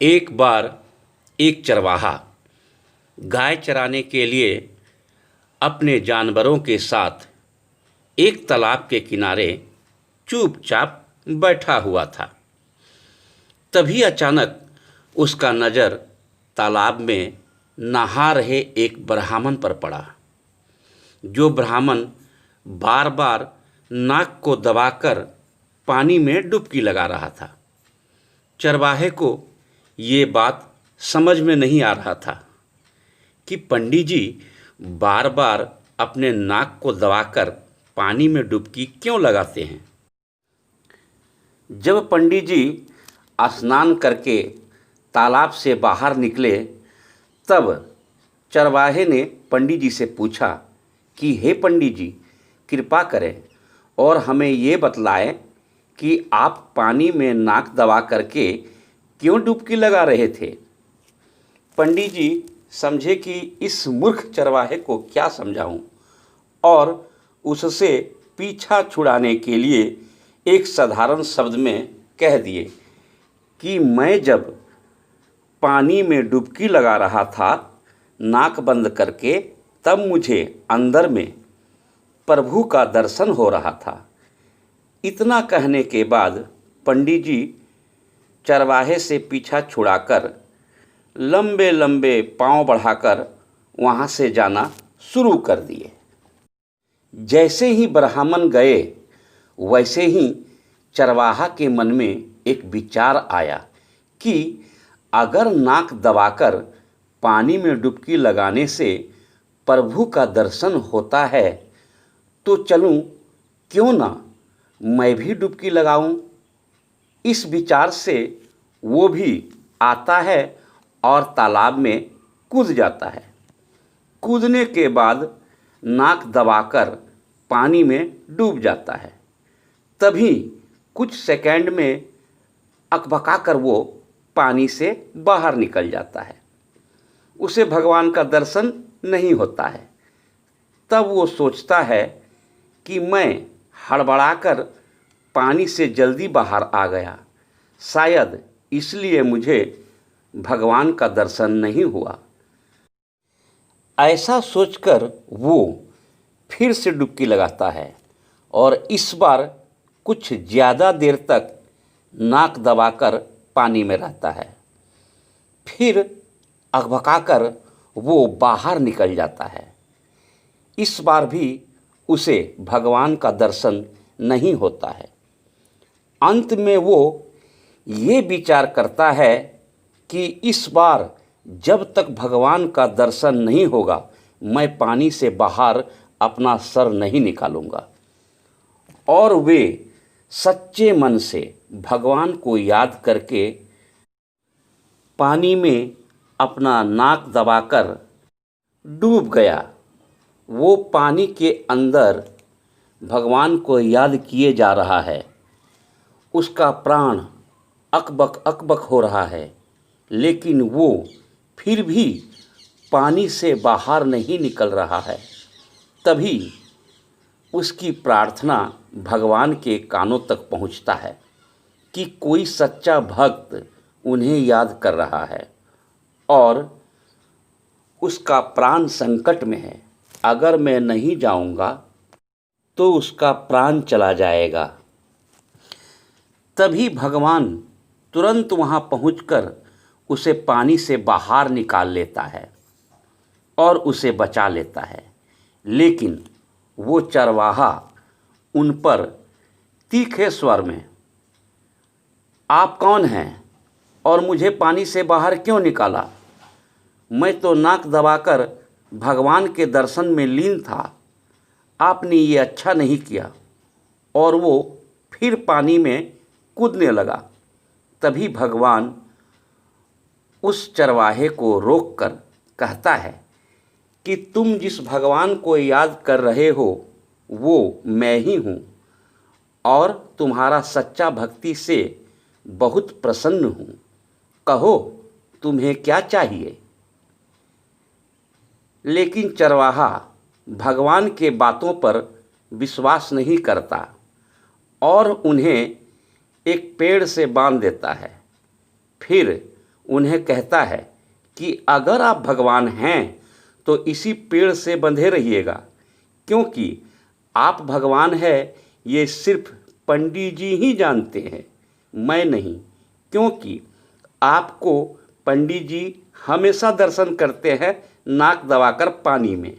एक बार एक चरवाहा गाय चराने के लिए अपने जानवरों के साथ एक तालाब के किनारे चुपचाप बैठा हुआ था। तभी अचानक उसका नज़र तालाब में नहा रहे एक ब्राह्मण पर पड़ा, जो ब्राह्मण बार बार नाक को दबाकर पानी में डुबकी लगा रहा था। चरवाहे को ये बात समझ में नहीं आ रहा था कि पंडित जी बार बार अपने नाक को दबाकर पानी में डुबकी क्यों लगाते हैं। जब पंडित जी स्नान करके तालाब से बाहर निकले, तब चरवाहे ने पंडित जी से पूछा कि हे पंडित जी, कृपा करें और हमें ये बतलाएं कि आप पानी में नाक दबा करके क्यों डुबकी लगा रहे थे। पंडित जी समझे कि इस मूर्ख चरवाहे को क्या समझाऊं, और उससे पीछा छुड़ाने के लिए एक साधारण शब्द में कह दिए कि मैं जब पानी में डुबकी लगा रहा था नाक बंद करके, तब मुझे अंदर में प्रभु का दर्शन हो रहा था। इतना कहने के बाद पंडित जी चरवाहे से पीछा छुड़ाकर लंबे लंबे पांव बढ़ाकर वहाँ से जाना शुरू कर दिए। जैसे ही ब्राह्मण गए, वैसे ही चरवाहा के मन में एक विचार आया कि अगर नाक दबाकर पानी में डुबकी लगाने से प्रभु का दर्शन होता है, तो चलूं, क्यों ना मैं भी डुबकी लगाऊं। इस विचार से वो भी आता है और तालाब में कूद जाता है। कूदने के बाद नाक दबाकर पानी में डूब जाता है। तभी कुछ सेकंड में अकबकाकर वो पानी से बाहर निकल जाता है। उसे भगवान का दर्शन नहीं होता है। तब वो सोचता है कि मैं हड़बड़ाकर पानी से जल्दी बाहर आ गया, शायद इसलिए मुझे भगवान का दर्शन नहीं हुआ। ऐसा सोचकर वो फिर से डुबकी लगाता है और इस बार कुछ ज़्यादा देर तक नाक दबाकर पानी में रहता है। फिर अकबकाकर वो बाहर निकल जाता है। इस बार भी उसे भगवान का दर्शन नहीं होता है। अंत में वो ये विचार करता है कि इस बार जब तक भगवान का दर्शन नहीं होगा, मैं पानी से बाहर अपना सर नहीं निकालूंगा। और वे सच्चे मन से भगवान को याद करके पानी में अपना नाक दबाकर डूब गया। वो पानी के अंदर भगवान को याद किए जा रहा है। उसका प्राण अकबक अकबक हो रहा है, लेकिन वो फिर भी पानी से बाहर नहीं निकल रहा है। तभी उसकी प्रार्थना भगवान के कानों तक पहुंचता है कि कोई सच्चा भक्त उन्हें याद कर रहा है और उसका प्राण संकट में है। अगर मैं नहीं जाऊंगा तो उसका प्राण चला जाएगा। तभी भगवान तुरंत वहां पहुंचकर उसे पानी से बाहर निकाल लेता है और उसे बचा लेता है। लेकिन वो चरवाहा उन पर तीखे स्वर में, आप कौन हैं और मुझे पानी से बाहर क्यों निकाला? मैं तो नाक दबाकर भगवान के दर्शन में लीन था। आपने ये अच्छा नहीं किया। और वो फिर पानी में कूदने लगा। तभी भगवान उस चरवाहे को रोककर कहता है कि तुम जिस भगवान को याद कर रहे हो वो मैं ही हूँ और तुम्हारा सच्चा भक्ति से बहुत प्रसन्न हूँ। कहो तुम्हें क्या चाहिए? लेकिन चरवाहा भगवान के बातों पर विश्वास नहीं करता और उन्हें एक पेड़ से बांध देता है। फिर उन्हें कहता है कि अगर आप भगवान हैं तो इसी पेड़ से बंधे रहिएगा, क्योंकि आप भगवान हैं ये सिर्फ पंडित जी ही जानते हैं, मैं नहीं। क्योंकि आपको पंडित जी हमेशा दर्शन करते हैं नाक दबाकर पानी में।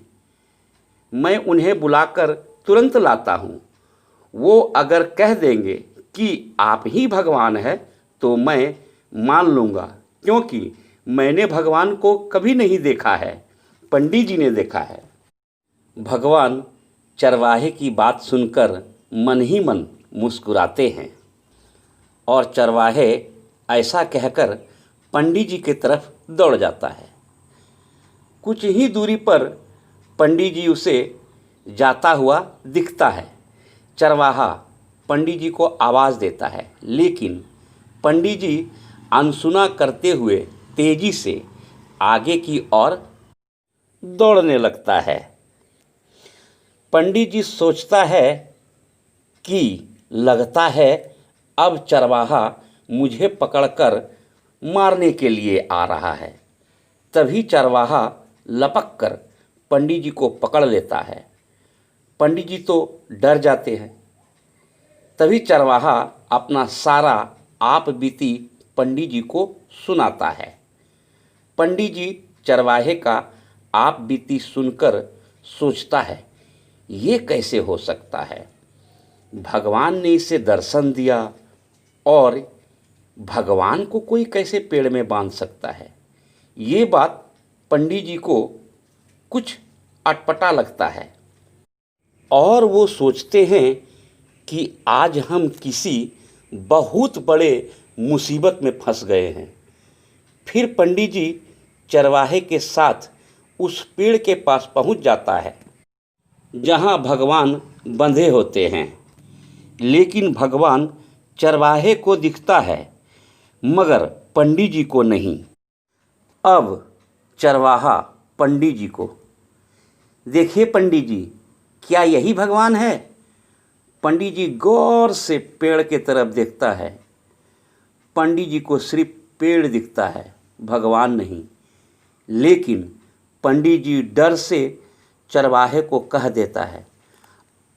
मैं उन्हें बुलाकर तुरंत लाता हूँ। वो अगर कह देंगे कि आप ही भगवान हैं तो मैं मान लूँगा, क्योंकि मैंने भगवान को कभी नहीं देखा है, पंडित जी ने देखा है। भगवान चरवाहे की बात सुनकर मन ही मन मुस्कुराते हैं और चरवाहे ऐसा कहकर पंडित जी की तरफ दौड़ जाता है। कुछ ही दूरी पर पंडित जी उसे जाता हुआ दिखता है। चरवाहा पंडित जी को आवाज़ देता है, लेकिन पंडित जी अनसुना करते हुए तेजी से आगे की ओर दौड़ने लगता है। पंडित जी सोचता है कि लगता है अब चरवाहा मुझे पकड़कर मारने के लिए आ रहा है। तभी चरवाहा लपक कर पंडित जी को पकड़ लेता है। पंडित जी तो डर जाते हैं। तभी चरवाहा अपना सारा आप बीती पंडित जी को सुनाता है। पंडित जी चरवाहे का आप बीती सुनकर सोचता है, ये कैसे हो सकता है? भगवान ने इसे दर्शन दिया और भगवान को कोई कैसे पेड़ में बांध सकता है? ये बात पंडित जी को कुछ अटपटा लगता है और वो सोचते हैं कि आज हम किसी बहुत बड़े मुसीबत में फंस गए हैं। फिर पंडित जी चरवाहे के साथ उस पेड़ के पास पहुंच जाता है जहां भगवान बंधे होते हैं, लेकिन भगवान चरवाहे को दिखता है मगर पंडित जी को नहीं। अब चरवाहा पंडित जी को, देखिए पंडित जी, क्या यही भगवान है? पंडित जी गौर से पेड़ के तरफ देखता है। पंडित जी को सिर्फ पेड़ दिखता है, भगवान नहीं। लेकिन पंडित जी डर से चरवाहे को कह देता है,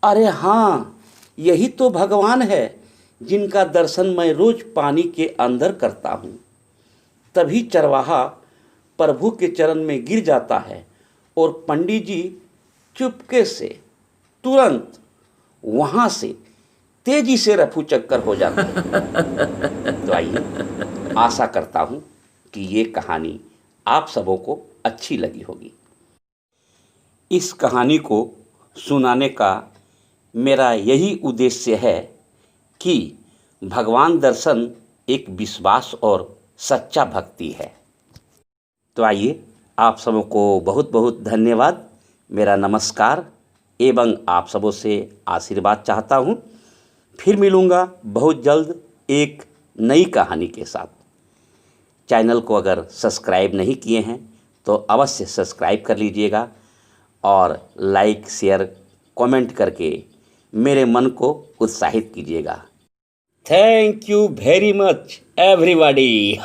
अरे हाँ, यही तो भगवान है जिनका दर्शन मैं रोज पानी के अंदर करता हूँ। तभी चरवाहा प्रभु के चरण में गिर जाता है और पंडित जी चुपके से तुरंत वहाँ से तेजी से रफू चक्कर हो जाते हैं। तो आइए, आशा करता हूँ कि ये कहानी आप सबों को अच्छी लगी होगी। इस कहानी को सुनाने का मेरा यही उद्देश्य है कि भगवान दर्शन एक विश्वास और सच्चा भक्ति है। तो आइए, आप सबों को बहुत बहुत धन्यवाद, मेरा नमस्कार एवं आप सबों से आशीर्वाद चाहता हूँ। फिर मिलूँगा बहुत जल्द एक नई कहानी के साथ। चैनल को अगर सब्सक्राइब नहीं किए हैं तो अवश्य सब्सक्राइब कर लीजिएगा और लाइक, शेयर, कमेंट करके मेरे मन को उत्साहित कीजिएगा। Thank you very much everybody.